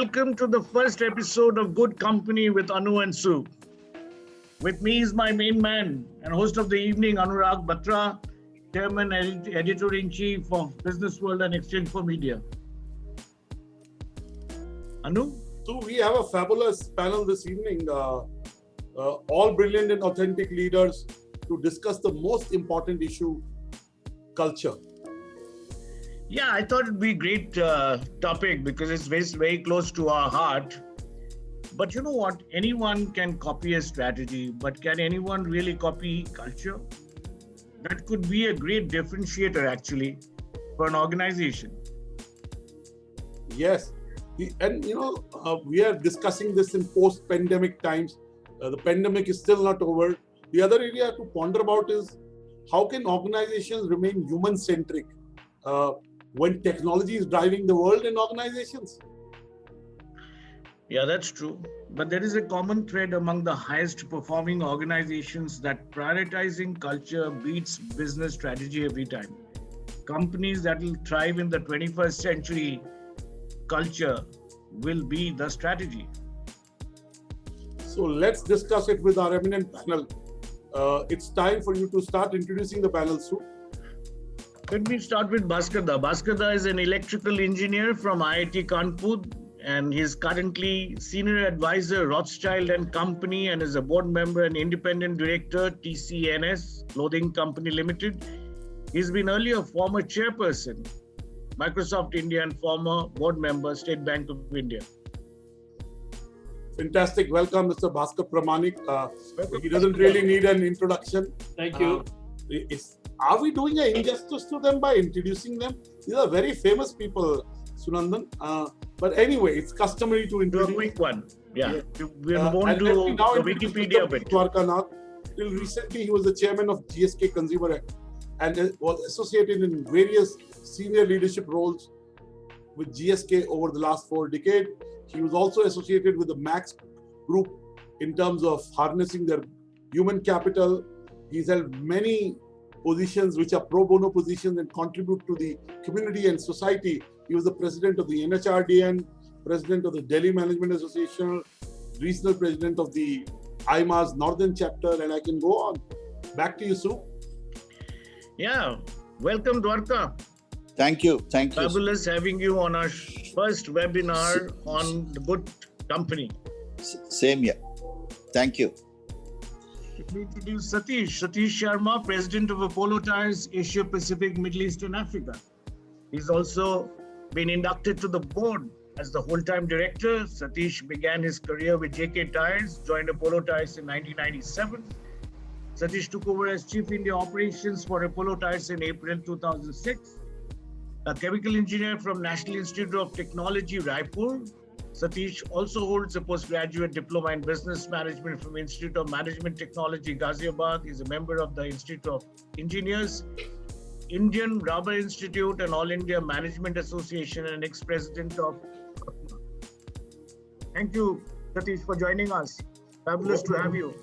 welcome to the first episode of Good Company with Anu and Sue. With me is my main man and host of the evening, Anurag Batra, Chairman and Editor-in-Chief of Business World and Exchange for Media. Anu? So we have a fabulous panel this evening, all brilliant and authentic leaders to discuss the most important issue, culture. Yeah, I thought it'd be a great topic because it's very, very close to our heart. But you know what? Anyone can copy a strategy, but can anyone really copy culture? That could be a great differentiator actually for an organization. Yes, and we are discussing this in post-pandemic times. The pandemic is still not over. The other area to ponder about is how can organizations remain human-centric when technology is driving the world in organizations? Yeah, that's true. But there is a common thread among the highest performing organizations that prioritizing culture beats business strategy every time. Companies that will thrive in the 21st century, culture will be the strategy. So let's discuss it with our eminent panel. It's time for you to start introducing the panel, Sue. Let me start with Bhaskar Da. Bhaskar Da is an electrical engineer from IIT Kanpur and he's currently Senior Advisor Rothschild and Company and is a board member and independent director TCNS Clothing Company Limited. He's been earlier former chairperson Microsoft India and former board member State Bank of India. Fantastic. Welcome, Mr. Bhaskar Pramanik. He doesn't really need an introduction. Thank you. Are we doing an injustice to them by introducing them? These are very famous people, Sunandan. But anyway, it's customary to introduce. A quick one. Yeah. We're going and to let me now the introduce Wikipedia Mr. bit. Dwarkanath. Till recently, he was the chairman of GSK Consumer Act and was associated in various senior leadership roles with GSK over the last 4 decades. He was also associated with the Max Group in terms of harnessing their human capital. He's held many positions which are pro bono positions and contribute to the community and society. He was the president of the NHRDN, president of the Delhi Management Association, regional president of the IMA's Northern chapter, and I can go on. Back to you, Sue. Yeah. Welcome, Dwarka. Thank you. Fabulous having you on our first webinar on the Good Company. Same here. Thank you. Let me introduce Satish Sharma, President of Apollo Tyres, Asia Pacific, Middle East and Africa. He's also been inducted to the board as the whole-time director. Satish began his career with JK Tyres, joined Apollo Tyres in 1997. Satish took over as Chief India Operations for Apollo Tyres in April 2006. A chemical engineer from National Institute of Technology, Raipur. Satish also holds a postgraduate diploma in business management from Institute of Management Technology, Ghaziabad. He's a member of the Institute of Engineers, Indian Rubber Institute, and All India Management Association, and ex-president of. Thank you, Satish, for joining us. Fabulous to have you.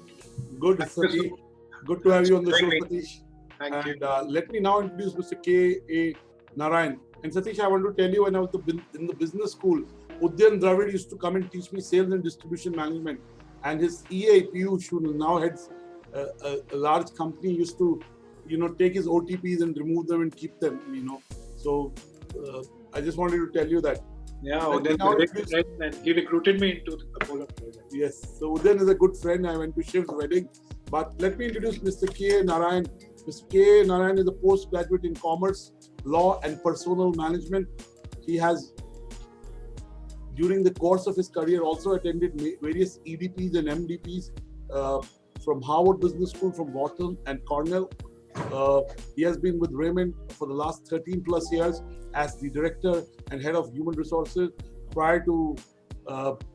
Good, Satish. Good to have you on the show, Satish. Thank you. And let me now introduce Mr. K.A. Narayan. And Satish, I want to tell you, when I was in the business school, Udyan Dravid used to come and teach me sales and distribution management. And his EA Piyush, who now heads a large company, used to, take his OTPs and remove them and keep them, So I just wanted to tell you that. Yeah, Udyan is a great friend and he recruited me into the Apollo. Yes, so Udyan is a good friend. I went to Shiv's wedding. But let me introduce Mr. K.A. Narayan. Mr. K.A. Narayan is a postgraduate in commerce, law and personal management. He has, during the course of his career, also attended various EDPs and MDPs from Harvard Business School, from Wharton and Cornell. He has been with Raymond for the last 13 plus years as the director and head of human resources. Prior to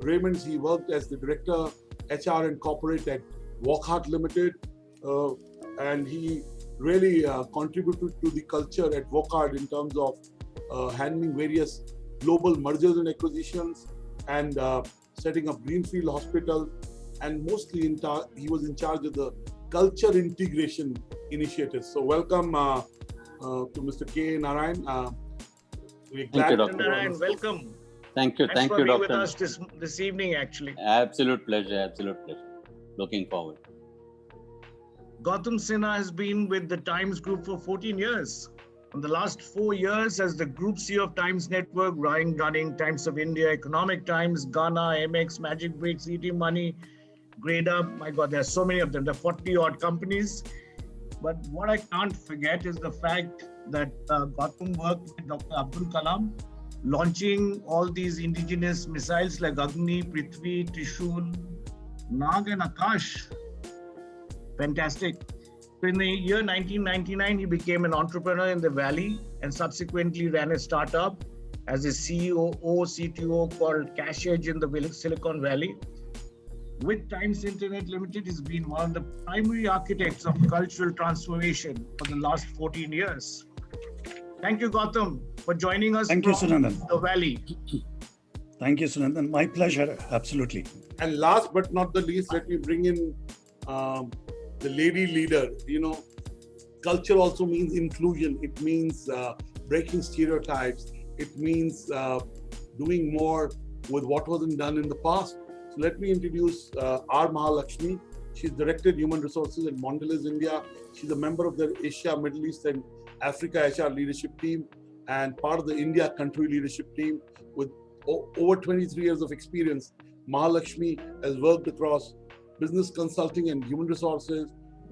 Raymond's, he worked as the director, HR and corporate at Wockhardt Limited. And he really contributed to the culture at Wockhardt in terms of handling various global mergers and acquisitions and setting up Greenfield Hospital. And mostly he was in charge of the culture integration initiatives. So welcome to Mr. K. Narayan. We're glad Dr. Narayan, welcome. Thank you. Thanks Thank for you, being with Doctor. us this evening, actually. Absolute pleasure. Absolute pleasure. Looking forward. Gautam Sinha has been with the Times Group for 14 years. In the last 4 years, as the Group CEO of Times Network, running Times of India, Economic Times, Ghana, MX, Magic Breaks, ET Money, Grade Up. My God, there are so many of them. There are 40 odd companies. But what I can't forget is the fact that Gautam worked with Dr. Abdul Kalam, launching all these indigenous missiles like Agni, Prithvi, Trishul, Nag, and Akash. Fantastic. So in the year 1999, he became an entrepreneur in the Valley and subsequently ran a startup as a CEO, CTO called Cash Edge in the Silicon Valley. With Times Internet Limited, he's been one of the primary architects of cultural transformation for the last 14 years. Thank you, Gautam, for joining us Thank you, Sunandan. the Valley. Thank you, Sunandan. My pleasure. Absolutely. And last but not the least, let me bring in the lady leader. You know, culture also means inclusion. It means breaking stereotypes. It means doing more with what wasn't done in the past. So let me introduce R. Mahalakshmi. She's Director Human Resources at Mondelez India. She's a member of the Asia, Middle East, and Africa HR leadership team and part of the India country leadership team with over 23 years of experience. Mahalakshmi has worked across business consulting and human resources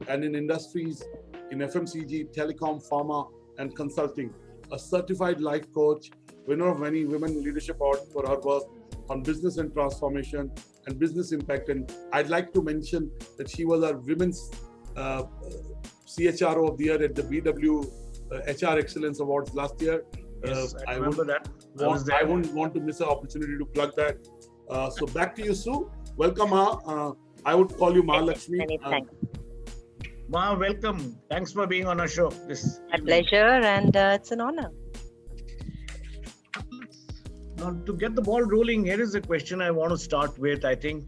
and in industries in FMCG, telecom, pharma, and consulting. A certified life coach, winner of many women leadership awards for her work on business and transformation and business impact. And I'd like to mention that she was our Women's CHRO of the Year at the BW HR Excellence Awards last year. Yes, I remember that. I wouldn't want to miss an opportunity to plug that. So back to you, Sue. Welcome, Ma. I would call you Mahalakshmi. Many thanks. Ma, welcome. Thanks for being on our show. My pleasure, and it's an honor. Now, to get the ball rolling, here is a question I want to start with. I think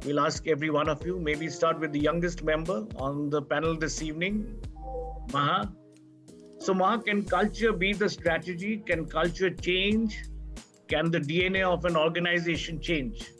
we'll ask every one of you. Maybe start with the youngest member on the panel this evening, Maha. So, Maha, can culture be the strategy? Can culture change? Can the DNA of an organization change?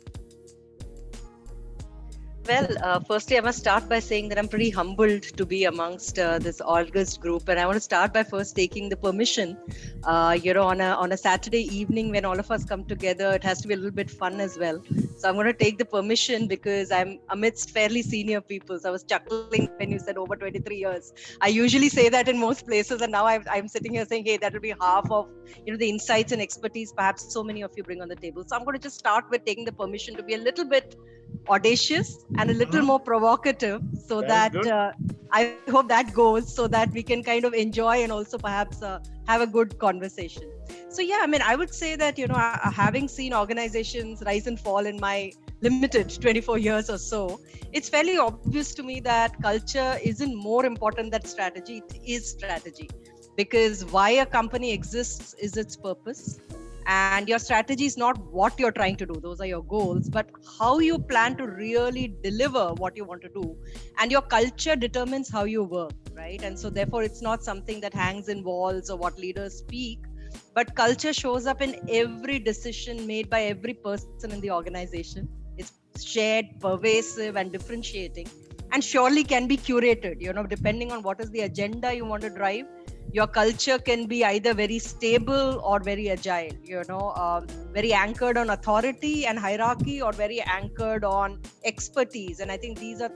Well, firstly, I must start by saying that I'm pretty humbled to be amongst this august group, and I want to start by first taking the permission. On a Saturday evening when all of us come together, it has to be a little bit fun as well. So I'm going to take the permission because I'm amidst fairly senior people. So I was chuckling when you said over 23 years. I usually say that in most places, and now I'm sitting here saying, hey, that will be half of the insights and expertise perhaps so many of you bring on the table. So I'm going to just start with taking the permission to be a little bit audacious and a little more provocative, so that I hope that goes, so that we can kind of enjoy and also perhaps have a good conversation. So yeah, I mean, I would say that, having seen organizations rise and fall in my limited 24 years or so, it's fairly obvious to me that culture isn't more important than strategy. It is strategy, because why a company exists is its purpose. And your strategy is not what you're trying to do, those are your goals, but how you plan to really deliver what you want to do. And your culture determines how you work, right? And so therefore, it's not something that hangs in walls or what leaders speak, but culture shows up in every decision made by every person in the organization. It's shared, pervasive, and differentiating, and surely can be curated, depending on what is the agenda you want to drive. Your culture can be either very stable or very agile, very anchored on authority and hierarchy, or very anchored on expertise. And I think these are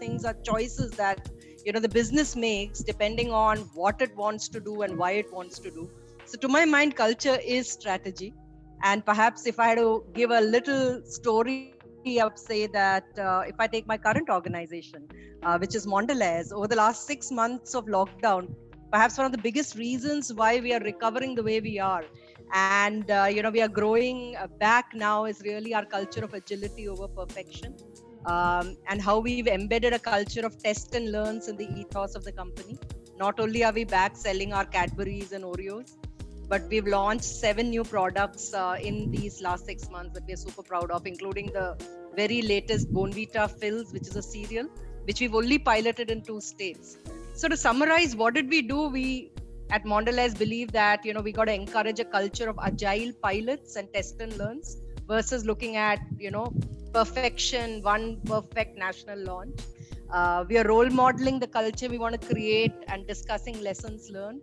choices that, the business makes depending on what it wants to do and why it wants to do. So to my mind, culture is strategy. And perhaps if I had to give a little story, I would say that if I take my current organization, which is Mondelez, over the last 6 months of lockdown, perhaps one of the biggest reasons why we are recovering the way we are, and we are growing back now, is really our culture of agility over perfection, and how we've embedded a culture of test and learns in the ethos of the company. Not only are we back selling our Cadbury's and Oreos, but we've launched 7 new products in these last 6 months that we're super proud of, including the very latest Bonvita Fills, which is a cereal, which we've only piloted in 2 states. So to summarize, what did we do? We at Mondelez believe that, we got to encourage a culture of agile pilots and test and learns, versus looking at, perfection, one perfect national launch. We are role modeling the culture we want to create and discussing lessons learned.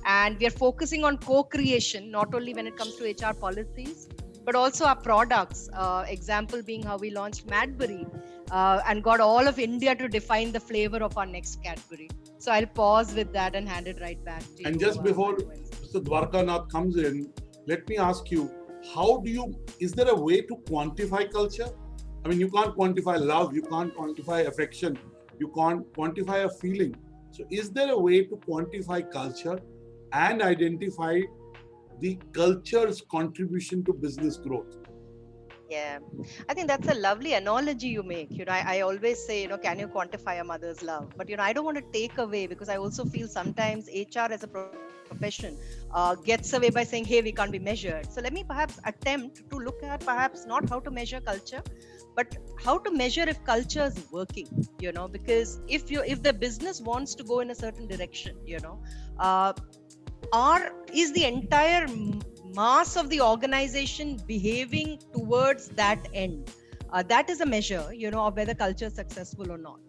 And we are focusing on co-creation, not only when it comes to HR policies, but also our products. Example being how we launched Madbury and got all of India to define the flavor of our next Cadbury. So I'll pause with that and hand it right back to you. And just before Mr. Dwarkanath comes in, let me ask you, is there a way to quantify culture? I mean, you can't quantify love, you can't quantify affection, you can't quantify a feeling. So is there a way to quantify culture and identify the culture's contribution to business growth? Yeah, I think that's a lovely analogy you make. I always say, can you quantify a mother's love? But, I don't want to take away, because I also feel sometimes HR as a profession gets away by saying, hey, we can't be measured. So let me perhaps attempt to look at perhaps not how to measure culture, but how to measure if culture is working, because if the business wants to go in a certain direction, is the entire mass of the organization behaving towards that end? That is a measure, of whether culture is successful or not.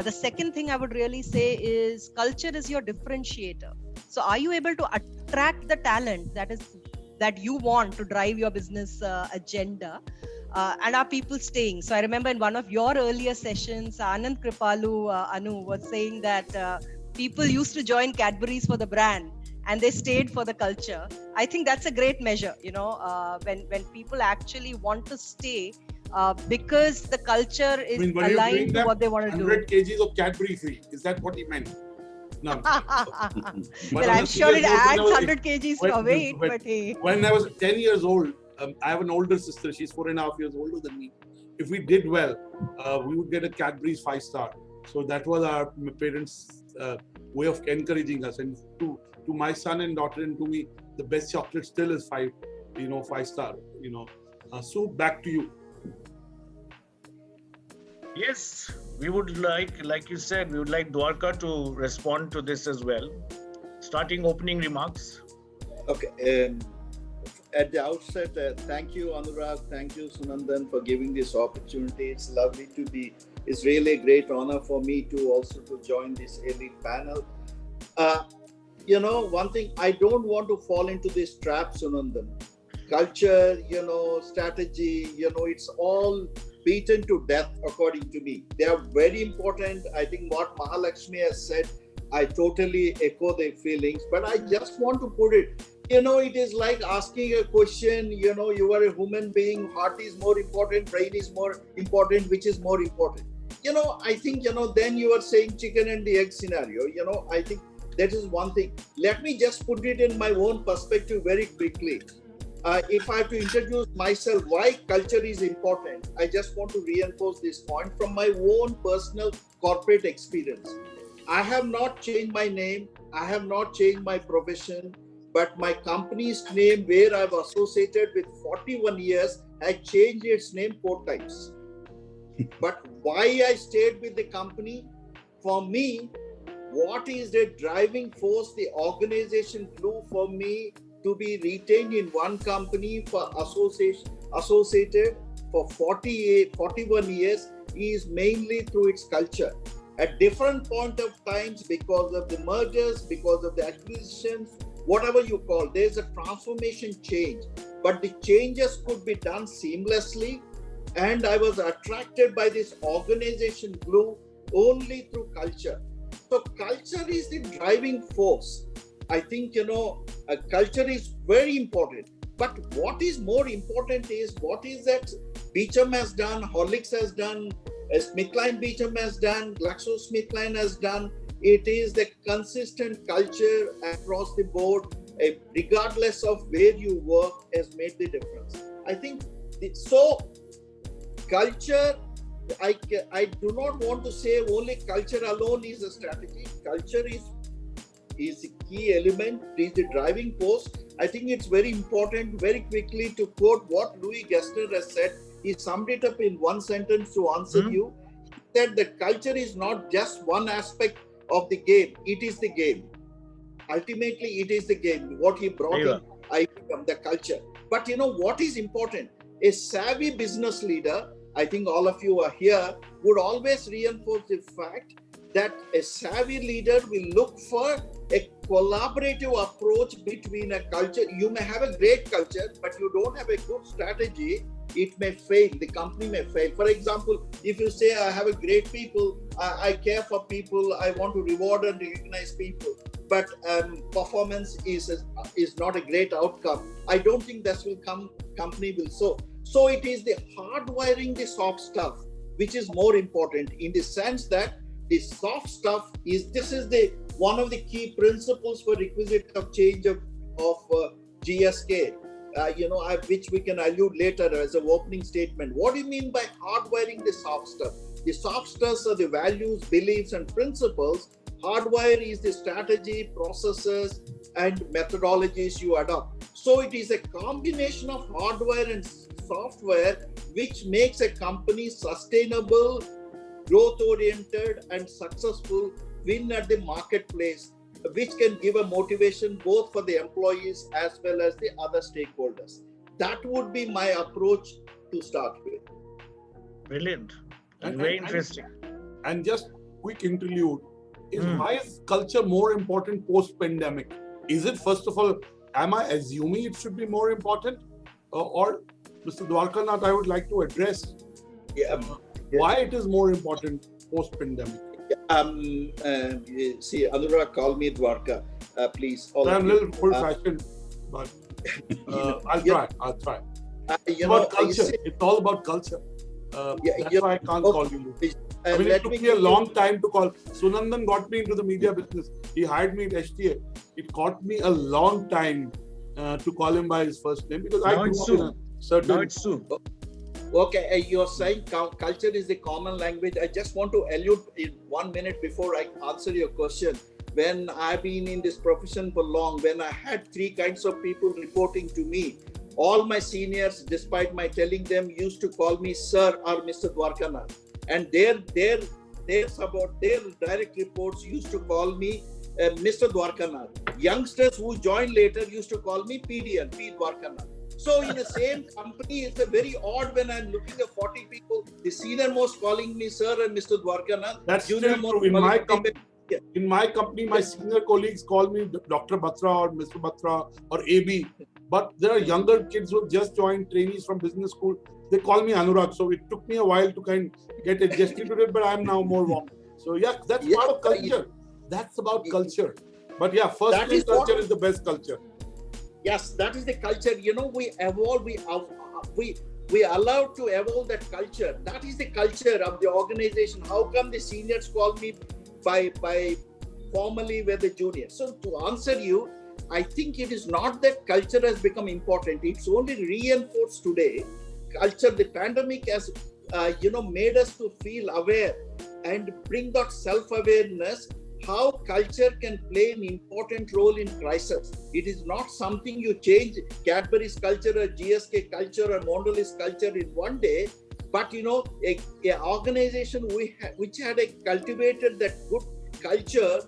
The second thing I would really say is culture is your differentiator. So are you able to attract the talent that you want to drive your business agenda? And are people staying? So I remember in one of your earlier sessions, Anand Kripalu Anu was saying that people used to join Cadbury's for the brand and they stayed for the culture. I think that's a great measure, when people actually want to stay because the culture is aligned to what they want to do. 100 kgs of Cadbury free. Is that what he meant? No. Well, I'm sure it adds 100 kgs to our weight, but hey. When I was 10 years old, I have an older sister. She's 4.5 years older than me. If we did well, we would get a Cadbury's 5-star. So that was our parents' way of encouraging us. And to my son and daughter and to me, the best chocolate still is 5-star. So back to you. Yes, we would like you said, we would like Dwarka to respond to this as well. Starting opening remarks. Okay. At the outset, thank you, Anurag. Thank you, Sunandan, for giving this opportunity. It's lovely to be. It's really a great honor for me to join this elite panel. One thing, I don't want to fall into this trap, Sunandan. Culture, strategy, it's all beaten to death, according to me. They are very important. I think what Mahalakshmi has said, I totally echo their feelings, but I just want to put it, it is like asking a question, you are a human being, heart is more important, brain is more important, which is more important? I think, then you are saying chicken and the egg scenario, I think that is one thing. Let me just put it in my own perspective very quickly. If I have to introduce myself, why culture is important, I just want to reinforce this point from my own personal corporate experience. I have not changed my name, I have not changed my profession, but my company's name, where I've associated with 41 years, has changed its name 4 times. But why I stayed with the company? For me, what is the driving force, the organization glue for me to be retained in one company for associated for 41 years is mainly through its culture. At different point of times, because of the mergers, because of the acquisitions, whatever you call, there's a transformation change, but the changes could be done seamlessly. And I was attracted by this organization glue only through culture. So culture is the driving force. I think, culture is very important. But what is more important is what is that Beecham has done, Horlicks has done, SmithKline Beecham has done, GlaxoSmithKline has done. It is the consistent culture across the board, regardless of where you work, has made the difference. I think so. Culture, I do not want to say only culture alone is a strategy. Culture is a key element, is the driving force. I think it's very important, very quickly, to quote what Louis Gesner has said. He summed it up in one sentence to answer you. He said that culture is not just one aspect of the game, it is the game. Ultimately, it is the game. What he brought in, I become the culture. But what is important? A savvy business leader, I think all of you are here, would always reinforce the fact that a savvy leader will look for a collaborative approach between a culture. You may have a great culture, but you don't have a good strategy, it may fail, the company may fail. For example, if you say, I have a great people, I care for people, I want to reward and recognize people, but performance is not a great outcome, I don't think this will come, company will so. So it is the hardwiring the soft stuff, which is more important in the sense that the soft stuff is, this is the one of the key principles for requisite of change of GSK, which we can allude later as an opening statement. What do you mean by hardwiring the soft stuff? The soft stuff are the values, beliefs, and principles. Hardwire is the strategy, processes, and methodologies you adopt. So it is a combination of hardware and software which makes a company sustainable, growth-oriented, and successful, win at the marketplace, which can give a motivation both for the employees as well as the other stakeholders. That would be my approach to start with. Brilliant. And very interesting. And just quick interlude, is why is culture more important post-pandemic? Is it, first of all, am I assuming it should be more important? Or Mr. Dwarkanath, I would like to address why it is more important post-pandemic. See, Anurag, call me Dwarka, please. I'm a little old-fashioned, but I'll try. It's about culture. It's all about culture. That's why I can't call you. I mean, it took me a long time to call. Sunandan got me into the media business. He hired me at HTA. It got me a long time to call him by his first name because I grew up in a certain... Now it's Sue. Okay, you're saying culture is the common language. I just want to allude in 1 minute before I answer your question. When I've been in this profession for long, when I had three kinds of people reporting to me, all my seniors, despite my telling them, used to call me Sir or Mr. Dwarkanath. And their direct reports used to call me Mr. Dwarkanath. Youngsters who joined later used to call me PDN, P. Dwarkanath. So in the same company, it's a very odd when I'm looking at 40 people, the senior most calling me Sir and Mr. Dwarkanath. That's still true. In my company, my senior colleagues call me Dr. Batra or Mr. Batra or AB. But there are younger kids who just joined, trainees from business school. They call me Anurag. So it took me a while to kind of get adjusted to it, but I'm now more warm. So yeah, that's part of culture. That's about culture. But yeah, first culture is the best culture. Yes, that is the culture. You know, we evolve, we allowed to evolve that culture. That is the culture of the organization. How come the seniors call me by formally with the juniors? So to answer you, I think it is not that culture has become important. It's only reinforced today. Culture, the pandemic has, made us to feel aware and bring that self-awareness, how culture can play an important role in crisis. It is not something you change Cadbury's culture or GSK culture or Mondelez culture in one day, but a organization which had cultivated that good culture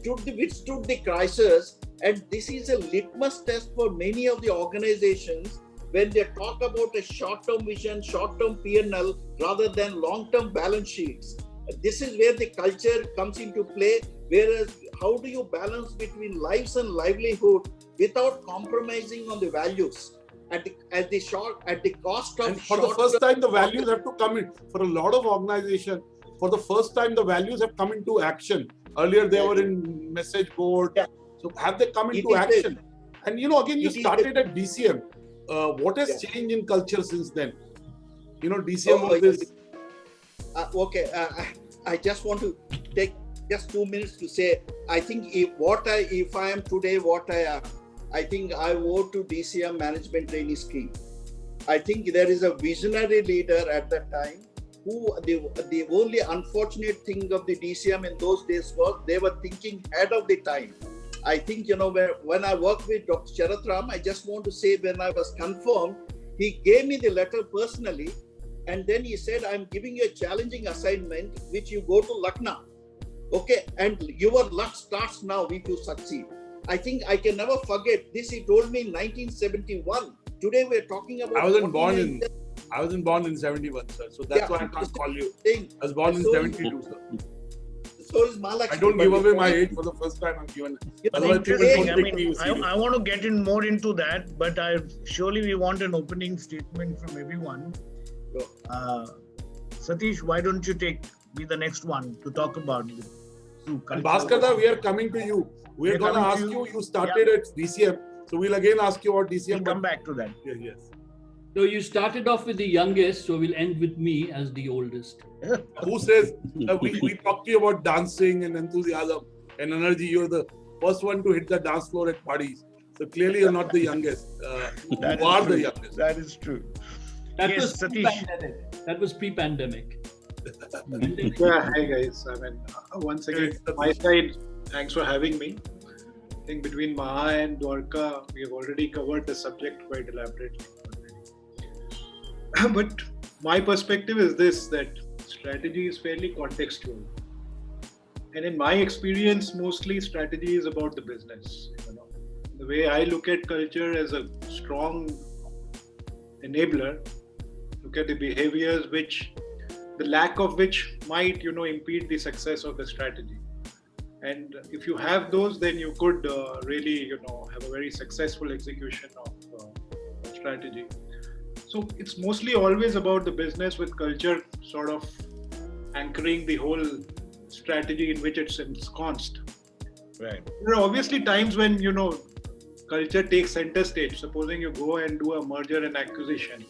withstood the crisis. And this is a litmus test for many of the organizations when they talk about a short-term vision, short-term P&L rather than long-term balance sheets. This is where the culture comes into play. Whereas, how do you balance between lives and livelihood without compromising on the values at the cost of? And for the first time, the values have to come in. For a lot of organizations, for the first time, the values have come into action. Earlier, they were in message board. Yeah. So have they come into action? And again, you started at DCM. What has changed in culture since then? DCM was this. I just want to take just 2 minutes to say, I think if I am today what I am, I think I owe to DCM Management Trainee Scheme. I think there is a visionary leader at that time who the only unfortunate thing of the DCM in those days was they were thinking ahead of the time. I think, when I worked with Dr. Sharath Ram, I just want to say when I was confirmed, he gave me the letter personally. And then he said, I'm giving you a challenging assignment, which you go to Lucknow. Okay. And your luck starts now if you succeed. I think I can never forget this. He told me in 1971. Today we're talking about. I wasn't born in I wasn't born in 71, sir. So that's Yeah, why I can't call you. Thing. I was born in So- 72, sir. So is Mahalakshmi. I don't but give away the my point- age for the first time I'm given. You know, Otherwise, people today- don't I take mean, me seriously. I want to get in more into that, but surely we want an opening statement from everyone. Sure. Satish, why don't you be the next one to talk about it? And Bhaskar, we are coming to you. We're We're going to coming ask to you. you. You started at DCM. So we'll again ask you about DCM. We'll come back to that. Yes, yes. So you started off with the youngest, so we'll end with me as the oldest. Who says we talked to you about dancing and enthusiasm and energy? You're the first one to hit the dance floor at parties. So clearly you're not the youngest. That You is are true. the youngest. That is true. That Yes, was Satish. pre-pandemic. That was pre-pandemic. Yeah, hi guys. I mean, once again, Yes, my side, thanks for having me. I think between Maha and Dwarka, we have already covered the subject quite elaborately. But my perspective is this, that strategy is fairly contextual. And in my experience, mostly strategy is about the business. You know, the way I look at culture as a strong enabler, look at the behaviors the lack of which might, impede the success of the strategy. And if you have those, then you could really, have a very successful execution of strategy. So it's mostly always about the business, with culture sort of anchoring the whole strategy in which it's ensconced. Right. There are obviously times when, culture takes center stage. Supposing you go and do a merger and acquisition,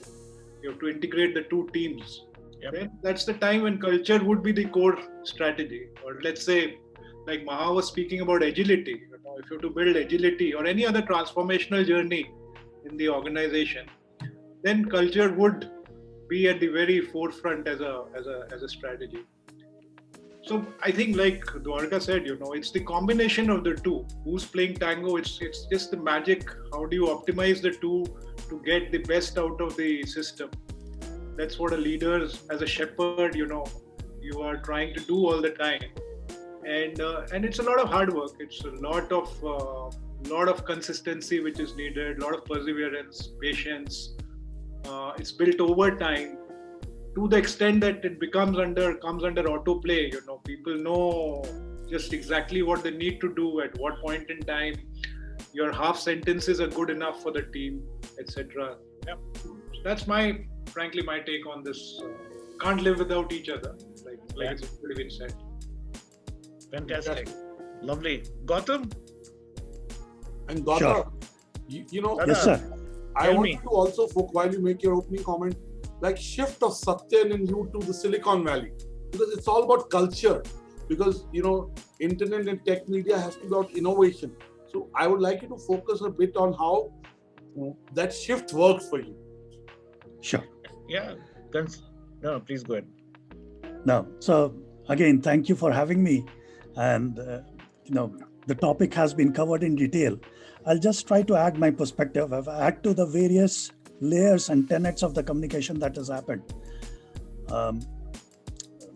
you have to integrate the two teams. Yep. Then that's the time when culture would be the core strategy. Or let's say, like Maha was speaking about agility. If you have to build agility or any other transformational journey in the organization, then culture would be at the very forefront as a strategy. So I think, like Dwarka said, it's the combination of the two. Who's playing tango? It's just the magic. How do you optimize the two to get the best out of the system? That's what a leader, as a shepherd, you are trying to do all the time. And it's a lot of hard work. It's a lot of consistency which is needed. A lot of perseverance, patience. It's built over time, to the extent that it comes under autoplay. People know just exactly what they need to do at what point in time. Your half sentences are good enough for the team, etc. Yep. That's frankly my take on this. Can't live without each other, like it's already been said. Fantastic. Lovely. Gautam? And Gautam, Sure. Yes, Yes, sir. I Tell want me. you to also, while you make your opening comment, like shift of Satyan and you to the Silicon Valley, because it's all about culture. Because internet and tech media has to be about innovation. So I would like you to focus a bit on how that shift works for you. Sure. Yeah. No, please go ahead. No. So again, thank you for having me. And, the topic has been covered in detail. I'll just try to add my perspective, add to the various layers and tenets of the communication that has happened.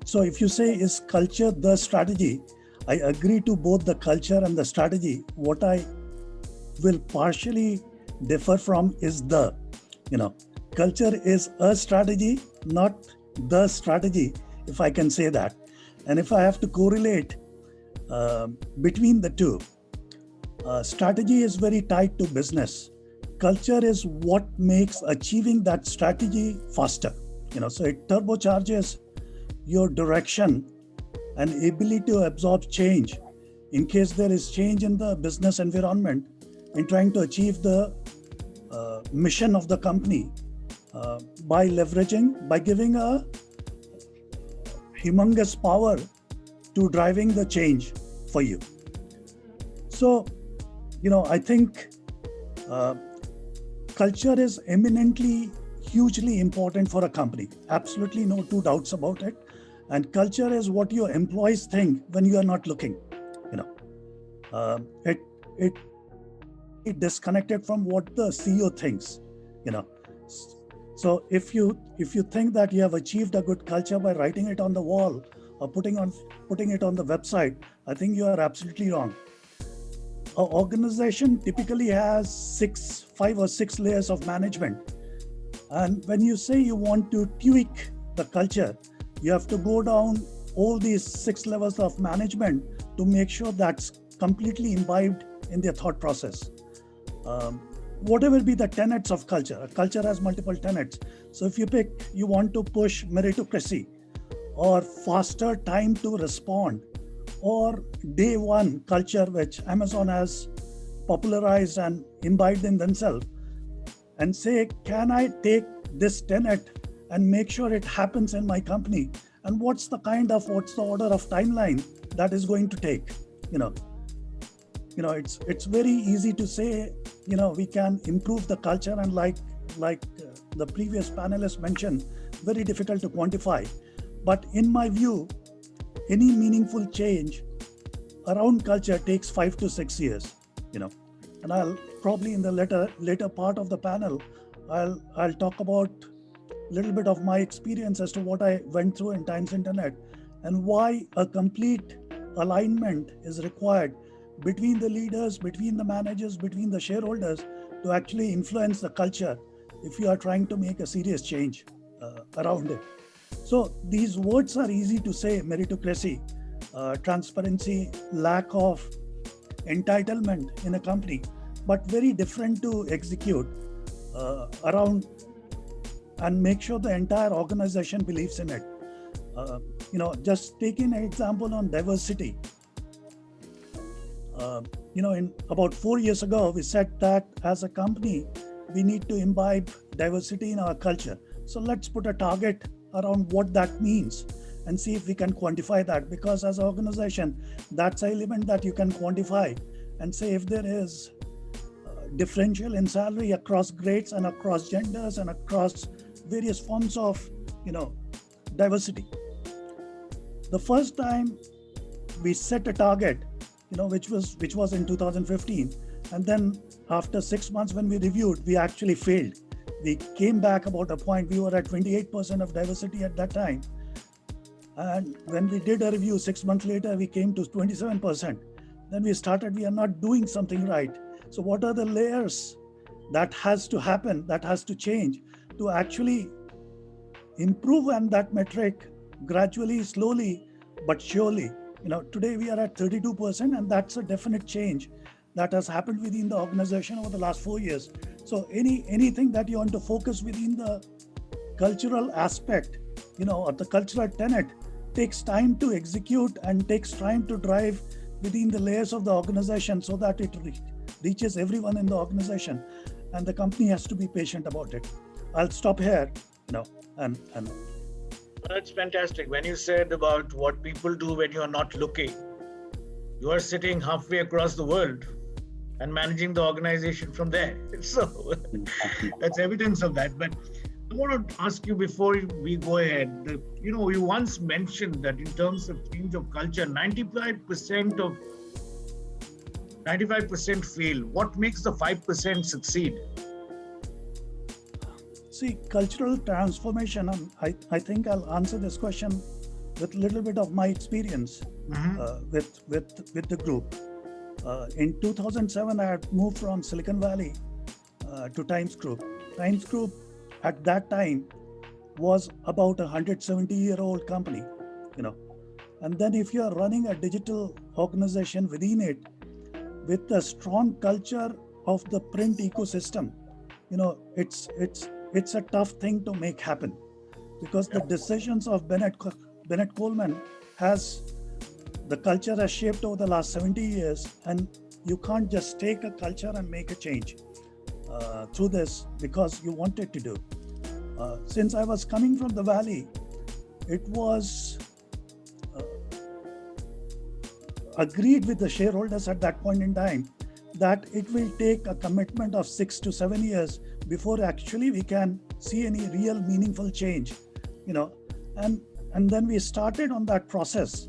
So if you say, is culture the strategy? I agree to both the culture and the strategy. What I will partially differ from is culture is a strategy, not the strategy, if I can say that. And if I have to correlate between the two, strategy is very tied to business. Culture is what makes achieving that strategy faster. So it turbocharges your direction and ability to absorb change in case there is change in the business environment in trying to achieve the mission of the company by giving a humongous power to driving the change for you. So, I think culture is eminently, hugely important for a company. Absolutely no two doubts about it. And culture is what your employees think when you are not looking. It disconnected from what the CEO thinks. So if you think that you have achieved a good culture by writing it on the wall or putting it on the website, I think you are absolutely wrong. An organization typically has 5 or 6 layers of management. And when you say you want to tweak the culture, you have to go down all these 6 levels of management to make sure that's completely imbibed in their thought process. Whatever be the tenets of culture, a culture has multiple tenets. So if you want to push meritocracy or faster time to respond or day one culture, which Amazon has popularized and imbibed in themselves, and say, can I take this tenet and make sure it happens in my company? And what's the order of timeline that is going to take? It's very easy to say, we can improve the culture, and like the previous panelist mentioned, very difficult to quantify. But in my view, any meaningful change around culture takes 5 to 6 years, and I'll probably in the later part of the panel, I'll talk about a little bit of my experience as to what I went through in Times Internet and why a complete alignment is required between the leaders, between the managers, between the shareholders to actually influence the culture if you are trying to make a serious change around it. So these words are easy to say: meritocracy, transparency, lack of entitlement in a company, but very different to execute around and make sure the entire organization believes in it. Just taking an example on diversity. In about 4 years ago, we said that as a company, we need to imbibe diversity in our culture. So let's put a target around what that means and see if we can quantify that, because as an organization, that's an element that you can quantify and say if there is differential in salary across grades and across genders and across various forms of diversity. The first time we set a target, which was in 2015, and then after 6 months when we reviewed, we actually failed. We came back about a point. We were at 28% of diversity at that time, and when we did a review 6 months later, we came to 27%. Then we are not doing something right. So what are the layers that has to happen, that has to change to actually improve on that metric gradually, slowly, but surely? Today we are at 32%, and that's a definite change that has happened within the organization over the last 4 years. So anything that you want to focus within the cultural aspect, or the cultural tenet, takes time to execute and takes time to drive within the layers of the organization so that it reaches everyone in the organization, and the company has to be patient about it. I'll stop here, and That's fantastic. When you said about what people do when you're not looking, you are sitting halfway across the world and managing the organization from there. So that's evidence of that. But I want to ask you before we go ahead, that, you once mentioned that in terms of change of culture, 95% fail. What makes the 5% succeed? See, cultural transformation, and I think I'll answer this question with a little bit of my experience with the group. In 2007, I had moved from Silicon Valley to Times Group. Times Group at that time was about a 170-year-old company, And then if you are running a digital organization within it with a strong culture of the print ecosystem, it's a tough thing to make happen, because the decisions of Bennett Coleman the culture has shaped over the last 70 years, and you can't just take a culture and make a change through this because you wanted to do. Since I was coming from the Valley, it was agreed with the shareholders at that point in time that it will take a commitment of 6 to 7 years before actually we can see any real meaningful change, and then we started on that process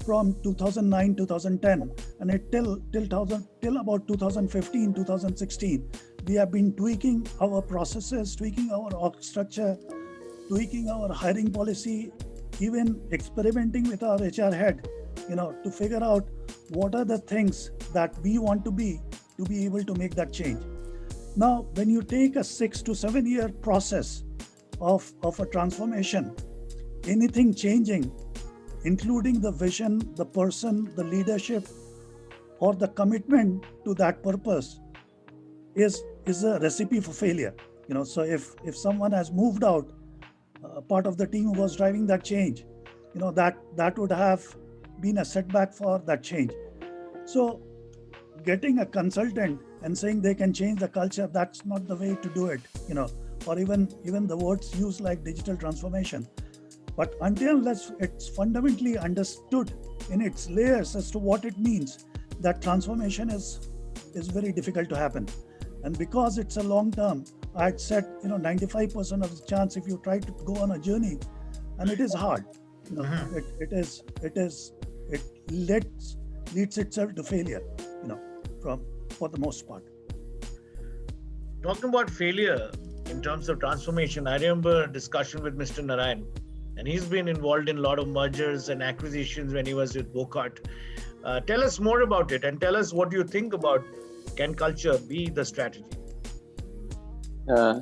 from 2009, 2010, and till about 2015, 2016, we have been tweaking our processes, tweaking our org structure, tweaking our hiring policy, even experimenting with our HR head, to figure out what are the things that we want to be able to make that change. Now, when you take a 6 to 7 year process of a transformation, anything changing, including the vision, the person, the leadership, or the commitment to that purpose, is a recipe for failure. So if someone has moved out, part of the team who was driving that change, that would have been a setback for that change. So getting a consultant and saying they can change the culture, that's not the way to do it, or even the words used like digital transformation. But until it's fundamentally understood in its layers as to what it means, that transformation is very difficult to happen. And because it's a long term, I had said, 95% of the chance if you try to go on a journey, and it is hard. It leads itself to failure, for the most part. Talking about failure in terms of transformation, I remember a discussion with Mr. Narayan, and he's been involved in a lot of mergers and acquisitions when he was with Wockhardt. Tell us more about it and tell us what you think about, can culture be the strategy?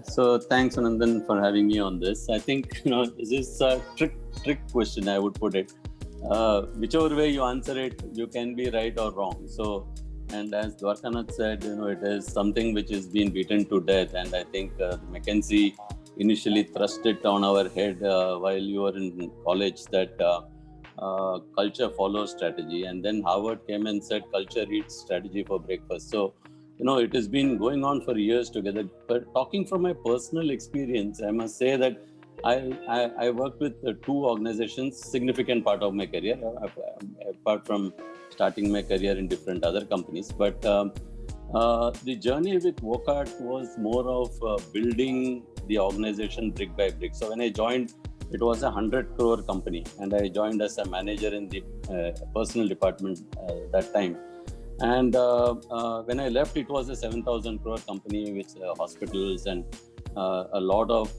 So thanks, Anandan, for having me on this. I think this is a trick question, I would put it. Whichever way you answer it, you can be right or wrong. So, and as Dwarkanath said, it is something which is being beaten to death. And I think McKinsey initially thrust it on our head while you were in college that culture follows strategy. And then Harvard came and said culture eats strategy for breakfast. So, it has been going on for years together. But talking from my personal experience, I must say that I worked with two organizations, significant part of my career, apart from starting my career in different other companies. But the journey with Wockhardt was more of building the organization brick by brick. So when I joined, it was a 100 crore company, and I joined as a manager in the personal department that time. And when I left, it was a 7,000 crore company with hospitals and a lot of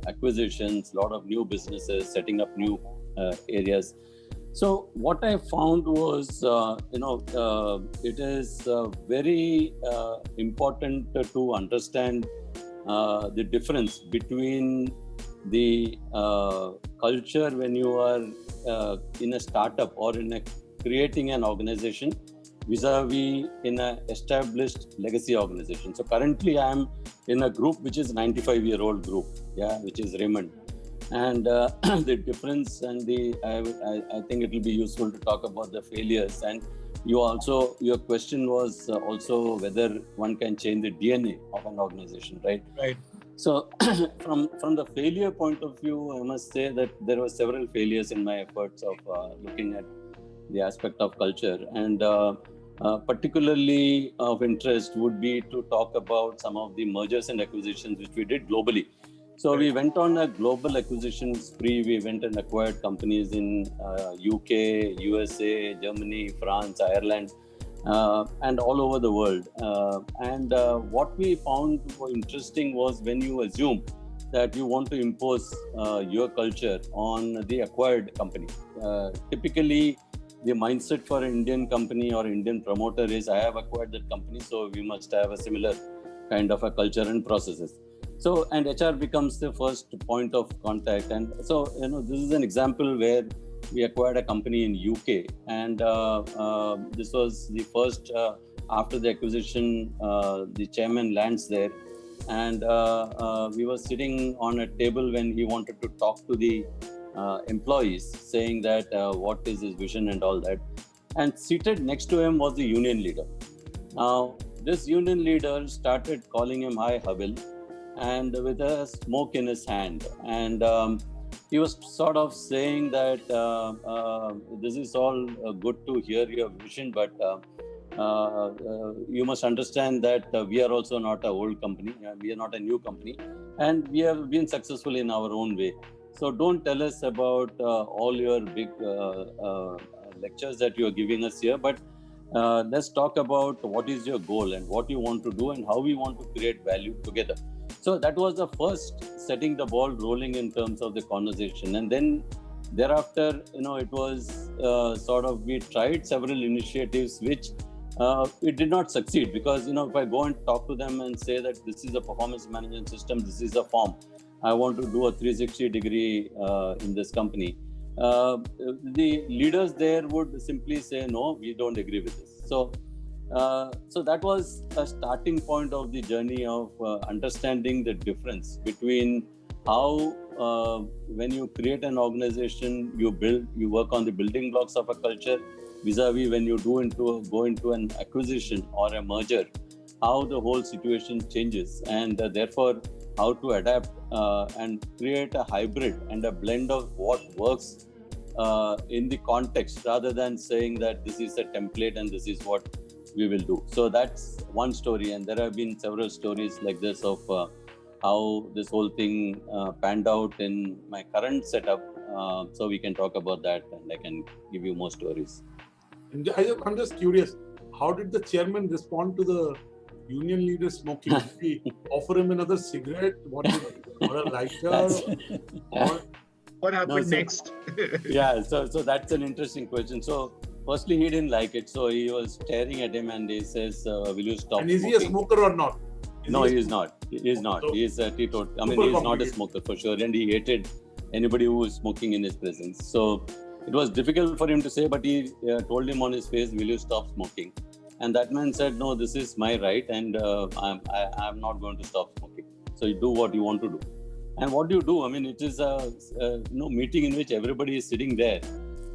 acquisitions, a lot of new businesses, setting up new areas. So what I found was, it is very important to understand the difference between the culture when you are in a startup or in creating an organization vis-a-vis in an established legacy organization. So currently I am in a group which is 95-year-old group, which is Raymond. And the difference and I think it will be useful to talk about the failures. And your question was also whether one can change the DNA of an organization, right? Right. So from the failure point of view, I must say that there were several failures in my efforts of looking at the aspect of culture. And particularly of interest would be to talk about some of the mergers and acquisitions which we did globally. So we went on a global acquisition spree. We went and acquired companies in UK, USA, Germany, France, Ireland, and all over the world. And what we found interesting was when you assume that you want to impose your culture on the acquired company. Typically, the mindset for an Indian company or Indian promoter is, I have acquired that company, so we must have a similar kind of a culture and processes. So, and HR becomes the first point of contact. And so, this is an example where we acquired a company in UK, and this was the first, after the acquisition, the chairman lands there, and we were sitting on a table when he wanted to talk to the employees, saying that what is his vision and all that. And seated next to him was the union leader. Now, this union leader started calling him Hi Habil, and with a smoke in his hand. And he was sort of saying that this is all good to hear your vision, but you must understand that we are also not an old company. We are not a new company, and we have been successful in our own way. So don't tell us about all your big lectures that you are giving us here, but let's talk about what is your goal and what you want to do and how we want to create value together. So that was the first setting the ball rolling in terms of the conversation. And then thereafter, it was sort of, we tried several initiatives which it did not succeed because, if I go and talk to them and say that this is a performance management system, this is a form, I want to do a 360 degree in this company, the leaders there would simply say, no, we don't agree with this. So that was a starting point of the journey of understanding the difference between how when you create an organization, you work on the building blocks of a culture, vis-a-vis when you go into an acquisition or a merger, how the whole situation changes, and therefore how to adapt and create a hybrid and a blend of what works in the context, rather than saying that this is a template and this is what we will do. So that's one story, and there have been several stories like this of how this whole thing panned out in my current setup. So we can talk about that, and I can give you more stories. I'm just curious, how did the chairman respond to the union leader smoking? Did he offer him another cigarette? Or a lighter? What happened next? Yeah, so that's an interesting question. So firstly, he didn't like it. So he was staring at him and he says, will you stop And is smoking? he a smoker or not? No, he is not. He is not. So, he is a teetotal. I mean, he is not a smoker for sure. And he hated anybody who was smoking in his presence. So it was difficult for him to say, but he told him on his face, will you stop smoking? And that man said, no, this is my right, and I'm not going to stop smoking. So you do what you want to do. And what do you do? I mean, it is a meeting in which everybody is sitting there.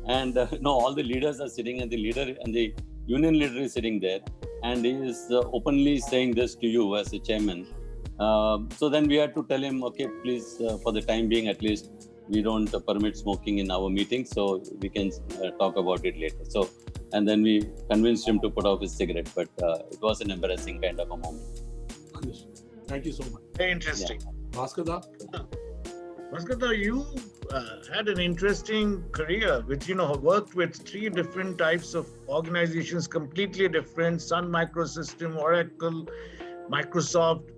And all the leaders are sitting, and the leader and the union leader is sitting there. And he is openly saying this to you as a chairman. So then we had to tell him, okay, please, for the time being at least, we don't permit smoking in our meetings, so we can talk about it later. So, and then we convinced him to put off his cigarette, but it was an embarrassing kind of a moment. Thank you so much. Very interesting. Yeah. Bhaskar, you had an interesting career which, worked with 3 different types of organizations, completely different: Sun Microsystem, Oracle, Microsoft.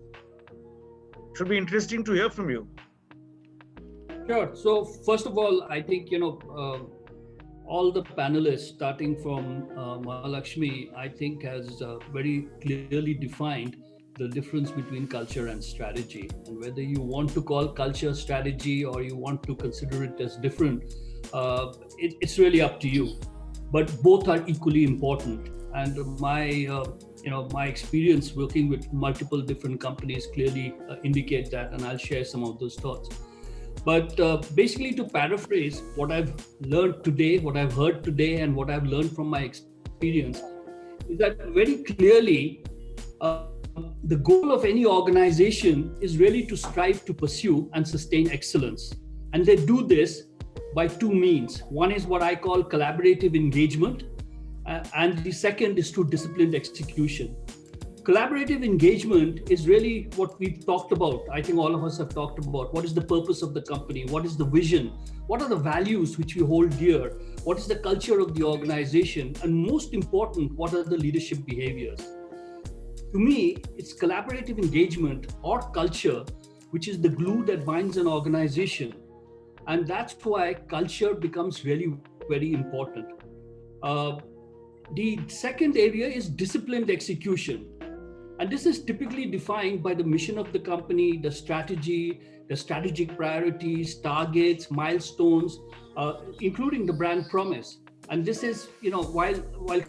Should be interesting to hear from you. Sure. So first of all, I think, all the panelists, starting from Mahalakshmi, I think has very clearly defined the difference between culture and strategy. And whether you want to call culture strategy or you want to consider it as different, it's really up to you. But both are equally important. And my experience working with multiple different companies clearly indicate that, and I'll share some of those thoughts. But basically, to paraphrase what I've learned today, what I've heard today, and what I've learned from my experience, is that very clearly, the goal of any organization is really to strive to pursue and sustain excellence. And they do this by 2 means. One is what I call collaborative engagement, and the second is through disciplined execution. Collaborative engagement is really what we've talked about. I think all of us have talked about what is the purpose of the company, what is the vision, what are the values which we hold dear, what is the culture of the organization, and most important, what are the leadership behaviors. To me, it's collaborative engagement or culture which is the glue that binds an organization. And that's why culture becomes really very important. The second area is disciplined execution. And this is typically defined by the mission of the company, the strategy, the strategic priorities, targets, milestones, including the brand promise. And this is, while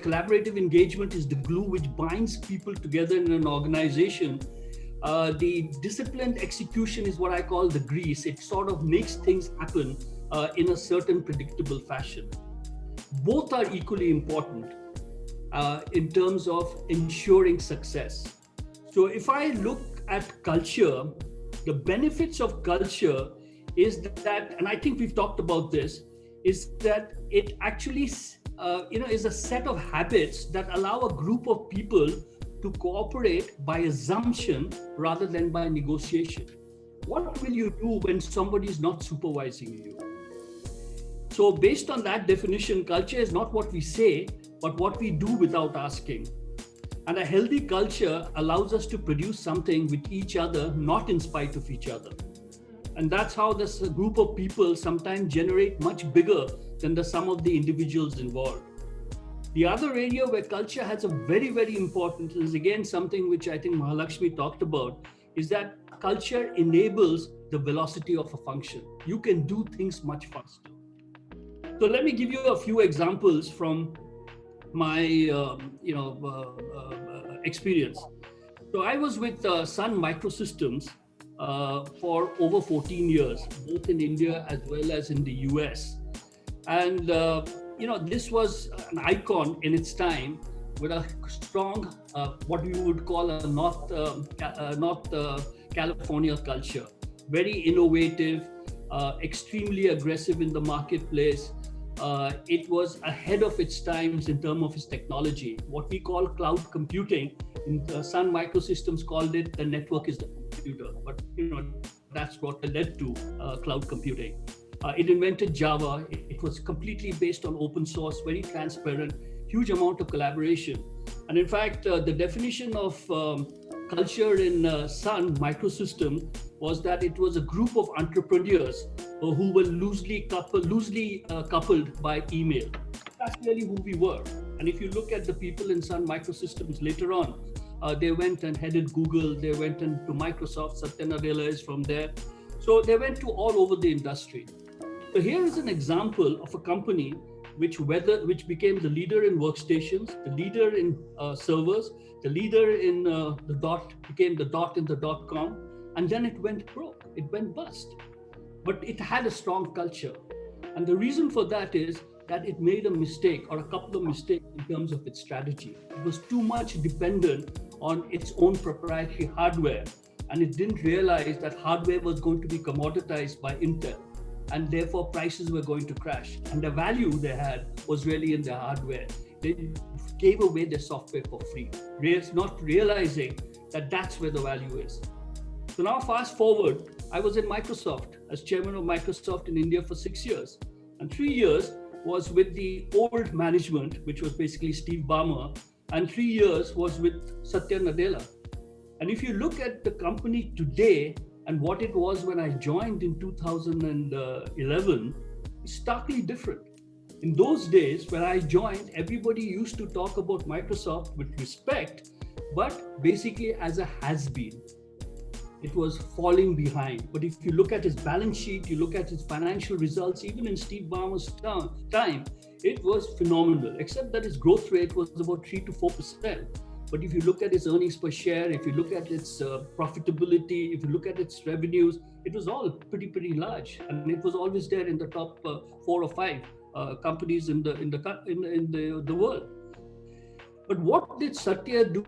collaborative engagement is the glue which binds people together in an organization, the disciplined execution is what I call the grease. It sort of makes things happen in a certain predictable fashion. Both are equally important in terms of ensuring success. So if I look at culture, the benefits of culture is that, and I think we've talked about this, is that it actually is a set of habits that allow a group of people to cooperate by assumption rather than by negotiation. What will you do when somebody is not supervising you? So based on that definition, culture is not what we say, but what we do without asking. And a healthy culture allows us to produce something with each other, not in spite of each other. And that's how this group of people sometimes generate much bigger than the sum of the individuals involved. The other area where culture has a very, very important is again something which I think Mahalakshmi talked about, is that culture enables the velocity of a function. You can do things much faster. So let me give you a few examples from my experience. So I was with Sun Microsystems for over 14 years, both in India as well as in the US. And this was an icon in its time with a strong, what we would call a North California culture. Very innovative, extremely aggressive in the marketplace. It was ahead of its times in terms of its technology. What we call cloud computing, Sun Microsystems called it the network is the computer, but that's what led to cloud computing. It invented Java. It was completely based on open source, very transparent, huge amount of collaboration. And in fact, the definition of culture in Sun Microsystems was that it was a group of entrepreneurs who were loosely coupled by email. That's really who we were. And if you look at the people in Sun Microsystems later on, they went and headed Google, they went into Microsoft, Satya Nadella is from there. So they went to all over the industry. So here is an example of a company which became the leader in workstations, the leader in servers, the leader in became the dot in the .com, and then it went broke, it went bust. But it had a strong culture. And the reason for that is that it made a mistake or a couple of mistakes in terms of its strategy. It was too much dependent on its own proprietary hardware, and it didn't realize that hardware was going to be commoditized by Intel, and therefore prices were going to crash. And the value they had was really in their hardware. They gave away their software for free, not realizing that that's where the value is. So now fast forward, I was in Microsoft as chairman of Microsoft in India for 6 years. And 3 years was with the old management, which was basically Steve Ballmer, and 3 years was with Satya Nadella. And if you look at the company today and what it was when I joined in 2011, it's starkly different. In those days, when I joined, everybody used to talk about Microsoft with respect, but basically as a has-been. It was falling behind. But if you look at its balance sheet, you look at its financial results, even in Steve Ballmer's time, it was phenomenal, except that its growth rate was about 3 to 4%. But if you look at its earnings per share, if you look at its profitability, if you look at its revenues, it was all pretty large, and it was always there in the top 4 or 5 companies in the world. But what did Satya do?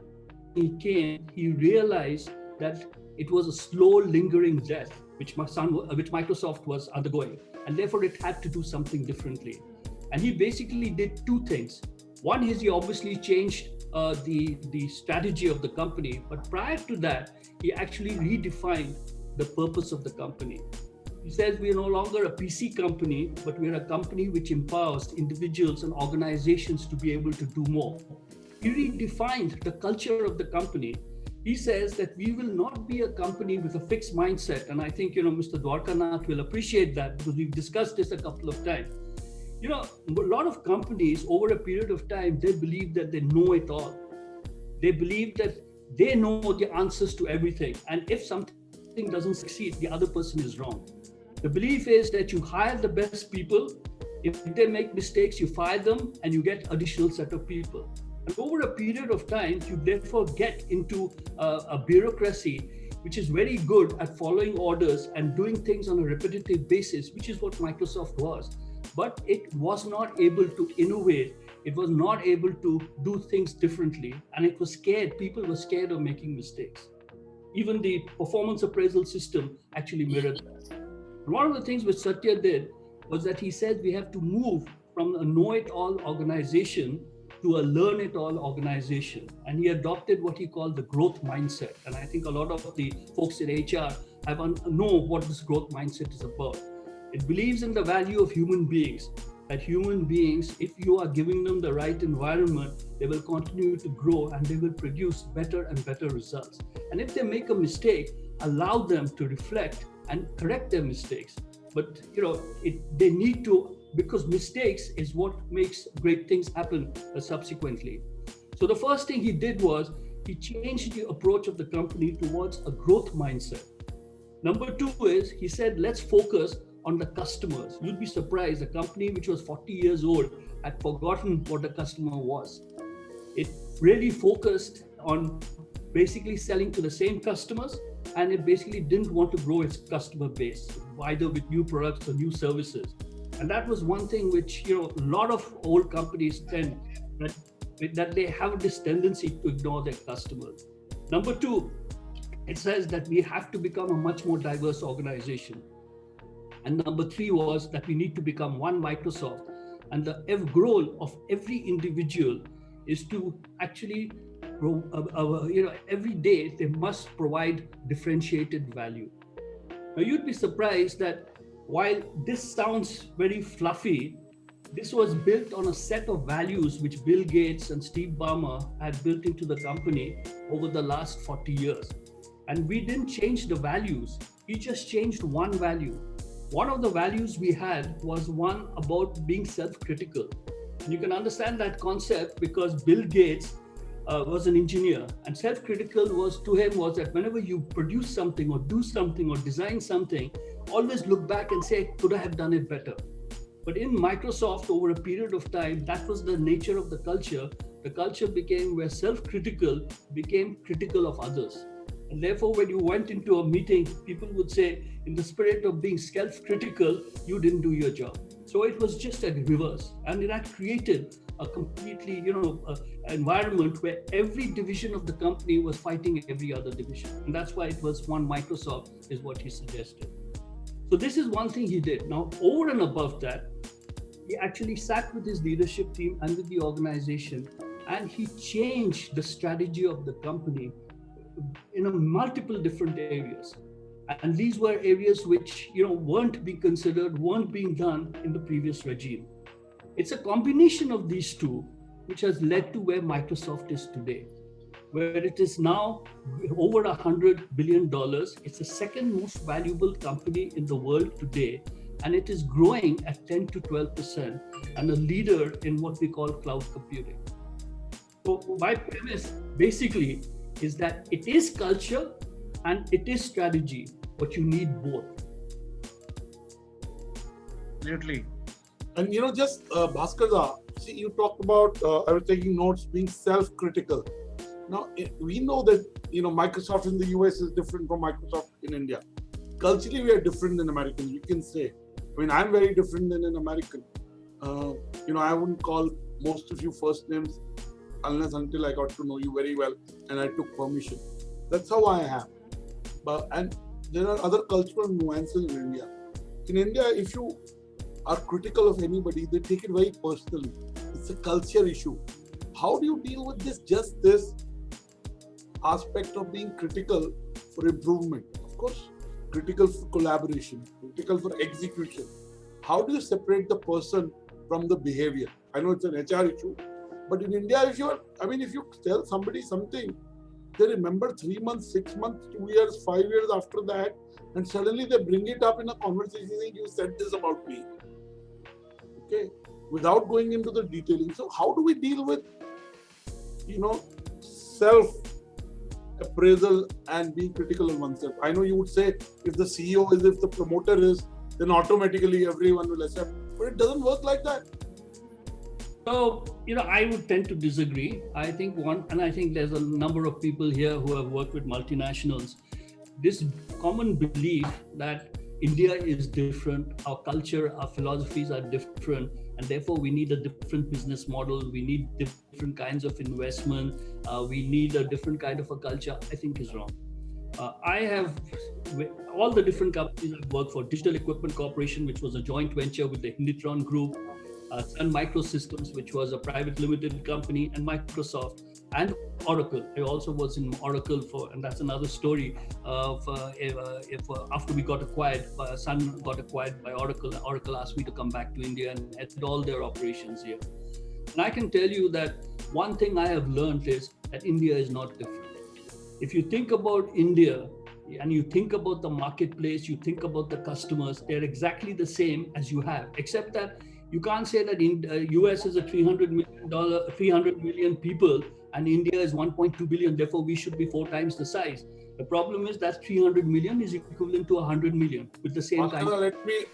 He realized that it was a slow, lingering death, which Microsoft was undergoing, and therefore it had to do something differently. And he basically did 2 things. One is he obviously changed the strategy of the company, but prior to that, he actually redefined the purpose of the company. He says we are no longer a PC company, but we're a company which empowers individuals and organizations to be able to do more. He redefined the culture of the company. He says that we will not be a company with a fixed mindset. And I think, Mr. Dwarkanath will appreciate that, because we've discussed this a couple of times. A lot of companies over a period of time, they believe that they know it all. They believe that they know the answers to everything. And if something doesn't succeed, the other person is wrong. The belief is that you hire the best people. If they make mistakes, you fire them and you get additional set of people. And over a period of time, you therefore get into a bureaucracy which is very good at following orders and doing things on a repetitive basis, which is what Microsoft was. But it was not able to innovate. It was not able to do things differently. And it was scared. People were scared of making mistakes. Even the performance appraisal system actually mirrored that. And one of the things which Satya did was that he said we have to move from a know-it-all organization to a learn-it-all organization. And he adopted what he called the growth mindset. And I think a lot of the folks in HR know what this growth mindset is about. It believes in the value of human beings, that human beings, if you are giving them the right environment, they will continue to grow and they will produce better and better results. And if they make a mistake, allow them to reflect and correct their mistakes. But they need to because mistakes is what makes great things happen subsequently. So the first thing he did was he changed the approach of the company towards a growth mindset. Number two is he said, let's focus on the customers. You'd be surprised, a company which was 40 years old had forgotten what a customer was. It really focused on basically selling to the same customers, and it basically didn't want to grow its customer base, either with new products or new services. And that was one thing which, a lot of old companies tend, that they have this tendency to ignore their customers. Number two, it says that we have to become a much more diverse organization. And number three was that we need to become one Microsoft. And the goal of every individual is to actually grow, every day they must provide differentiated value. Now you'd be surprised that while this sounds very fluffy, this was built on a set of values which Bill Gates and Steve Ballmer had built into the company over the last 40 years. And we didn't change the values, we just changed one value. One of the values we had was one about being self-critical. And you can understand that concept because Bill Gates was an engineer, and self-critical was to him was that whenever you produce something or do something or design something, always look back and say, could I have done it better? But in Microsoft, over a period of time, that was the nature of the culture. The culture became where self-critical became critical of others. And therefore, when you went into a meeting, people would say, in the spirit of being self-critical, you didn't do your job. So it was just a reverse. And that created a completely, environment where every division of the company was fighting every other division. And that's why it was one Microsoft is what he suggested. So this is one thing he did. Now, over and above that, he actually sat with his leadership team and with the organization, and he changed the strategy of the company in multiple different areas. And these were areas which, weren't being considered, weren't being done in the previous regime. It's a combination of these two, which has led to where Microsoft is today, where it is now over $100 billion. It's the second most valuable company in the world today, and it is growing at 10 to 12% and a leader in what we call cloud computing. So my premise basically is that it is culture and it is strategy, but you need both. Absolutely. And Bhaskar, see, you talked about, I was taking notes, being self-critical. Now, we know that, Microsoft in the US is different from Microsoft in India. Culturally, we are different than Americans, we can say. I mean, I'm very different than an American. I wouldn't call most of you first names until I got to know you very well and I took permission. That's how I am. And there are other cultural nuances in India. In India, if you are critical of anybody, they take it very personally. It's a culture issue. How do you deal with this aspect of being critical for improvement? Of course, critical for collaboration, critical for execution. How do you separate the person from the behavior? I know it's an HR issue, but in India, if you tell somebody something, they remember 3 months, 6 months, 2 years, 5 years after that, and suddenly they bring it up in a conversation saying, you said this about me. Okay, without going into the detailing. So how do we deal with, self-appraisal and being critical of oneself? I know you would say if the CEO is, if the promoter is, then automatically everyone will accept, but it doesn't work like that. So, I would tend to disagree. I think there's a number of people here who have worked with multinationals. This common belief that India is different, our culture, our philosophies are different, and therefore we need a different business model, we need different kinds of investment, we need a different kind of a culture, I think is wrong. I have, all the different companies I've worked for, Digital Equipment Corporation, which was a joint venture with the Hinditron Group, Sun Microsystems, which was a private limited company, and Microsoft, and Oracle. I also was in Oracle and that's another story of after we got acquired, Sun got acquired by Oracle, and Oracle asked me to come back to India and head all their operations here. And I can tell you that one thing I have learned is that India is not different. If you think about India and you think about the marketplace, you think about the customers, they're exactly the same as you have, except that You can't say that in US is a $300 million people and India is 1.2 billion. Therefore, we should be 4 times the size. The problem is that 300 million is equivalent to 100 million with the same kind.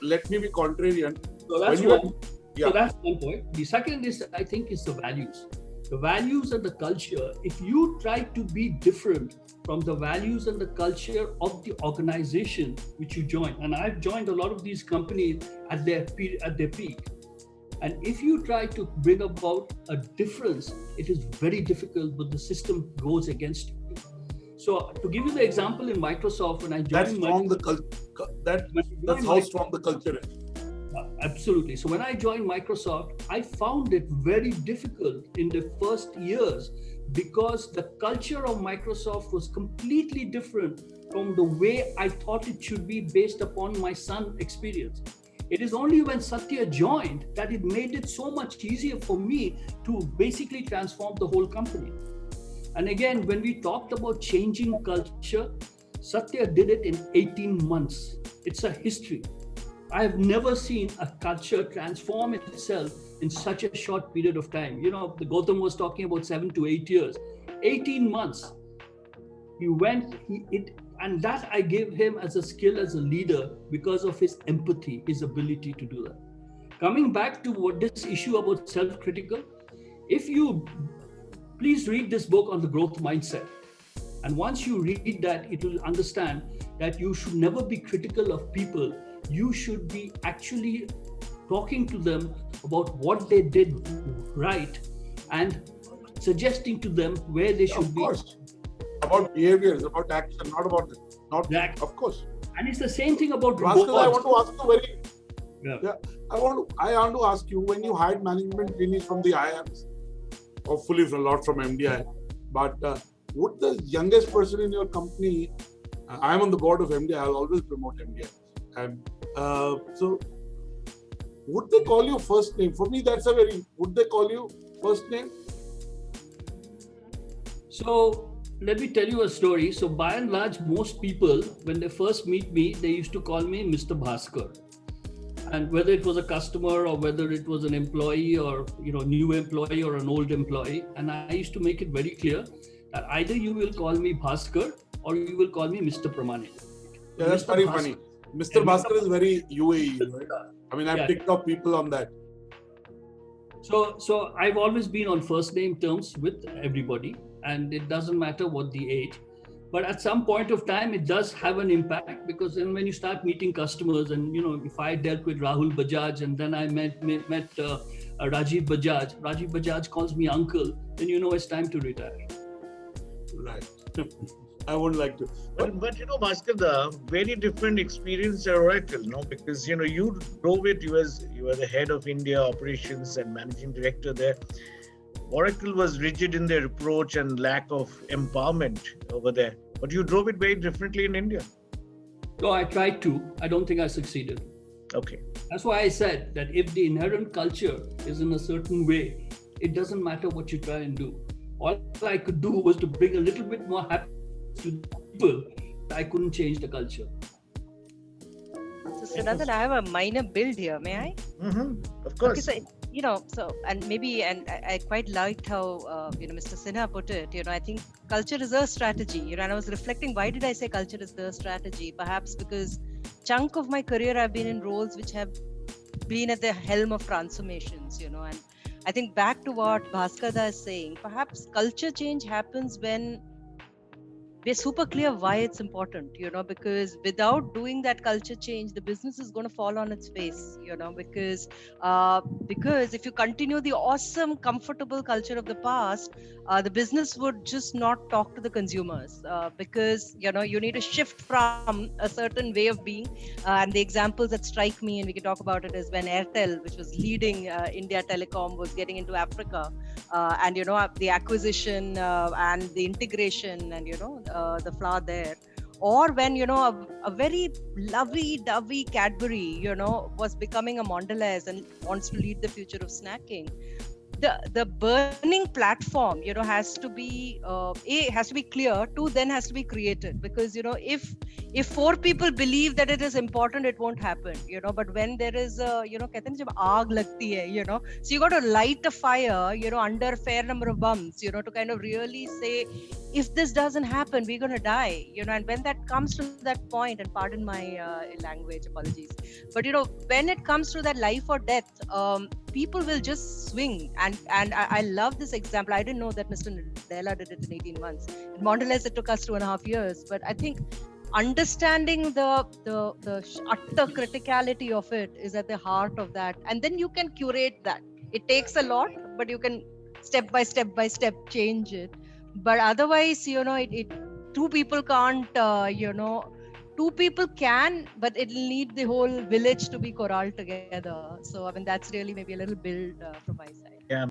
Let me be contrarian. So that's When one. you- Yeah. So that's one point. The second is, I think, is the values. The values and the culture. If you try to be different from the values and the culture of the organization which you join, and I've joined a lot of these companies at their peak, and if you try to bring about a difference, it is very difficult, but the system goes against you. So to give you the example in Microsoft, when I That's joined, strong. That's how strong the culture is. Absolutely. So when I joined Microsoft, I found it very difficult in the first years because the culture of Microsoft was completely different from the way I thought it should be based upon my son's experience. It is only when Satya joined that it made it so much easier for me to basically transform the whole company. And again, when we talked about changing culture, Satya did it in 18 months. It's a history. I have never seen a culture transform itself in such a short period of time. You know, the Gautam was talking about 7 to 8 years, 18 months. He went, and that I gave him as a skill as a leader because of his empathy, his ability to do that. Coming back to what this issue about self-critical, if you please read this book on the growth mindset. And once you read that, it will understand that you should never be critical of people. You should be actually talking to them about what they did right and suggesting to them where they should Of be. course. About behaviors, about action, not about it. Not Exactly. Of course. And it's the same thing about Bhaskar, I rewards. want to ask you Yeah. I want to ask you, when you hired management trainees from the IIMs, hopefully a lot from MDI, but would the youngest person in your company, I'm on the board of MDI, I'll always promote MDI. And so would they call you first name? For me, would they call you first name? So let me tell you a story. So by and large, most people, when they first meet me, they used to call me Mr. Bhaskar. And whether it was a customer or whether it was an employee or new employee or an old employee, and I used to make it very clear that either you will call me Bhaskar or you will call me Mr. Pramanik. Yeah, that's Mr. very Bhaskar. funny. Mr. Bhaskar is very UAE, right? I mean, I've Yeah. picked up people on that. So I've always been on first name terms with everybody, and it doesn't matter what the age. But at some point of time, it does have an impact, because then when you start meeting customers, and if I dealt with Rahul Bajaj and then I met Rajiv Bajaj calls me uncle, then it's time to retire. Right. I would like to. But Bhaskar, the very different experience at Oracle, because you drove it. You were the head of India operations and managing director there. Oracle was rigid in their approach and lack of empowerment over there. But you drove it very differently in India. So I tried to. I don't think I succeeded. Okay. That's why I said that if the inherent culture is in a certain way, it doesn't matter what you try and do. All I could do was to bring a little bit more happiness to people. I couldn't change the culture. So Sunandan, I have a minor build here. May I? Mm-hmm. Of course. Okay, so and I quite liked how Mr. Sinha put it. I think culture is a strategy. And I was reflecting, why did I say culture is the strategy? Perhaps because chunk of my career I've been in roles which have been at the helm of transformations. And I think back to what Bhaskar is saying, perhaps culture change happens when we're super clear why it's important, because without doing that culture change, the business is going to fall on its face, because if you continue the awesome, comfortable culture of the past, the business would just not talk to the consumers, because, you need to shift from a certain way of being. And the examples that strike me, and we can talk about it, is when Airtel, which was leading India Telecom, was getting into Africa, and, the acquisition and the integration and, the flour there, or when a very lovey-dovey Cadbury was becoming a Mondelez and wants to lead the future of snacking. the burning platform, has to be has to be clear. Two, then has to be created, because if 4 people believe that it is important, it won't happen. But when there is कहते हैं जब आग लगती है, so you got to light a fire, under a fair number of bumps, to kind of really say, if this doesn't happen, we're going to die, and when that comes to that point, and pardon my language, apologies, but when it comes to that life or death, people will just swing. And I love this example. I didn't know that Mr. Nadella did it in 18 months. In Mondelez, it took us 2.5 years. But I think understanding the utter criticality of it is at the heart of that. And then you can curate that. It takes a lot, but you can step by step change it. But otherwise, two people can't, two people can, but it'll need the whole village to be corralled together. So, I mean, that's really maybe a little build from my side. Yeah.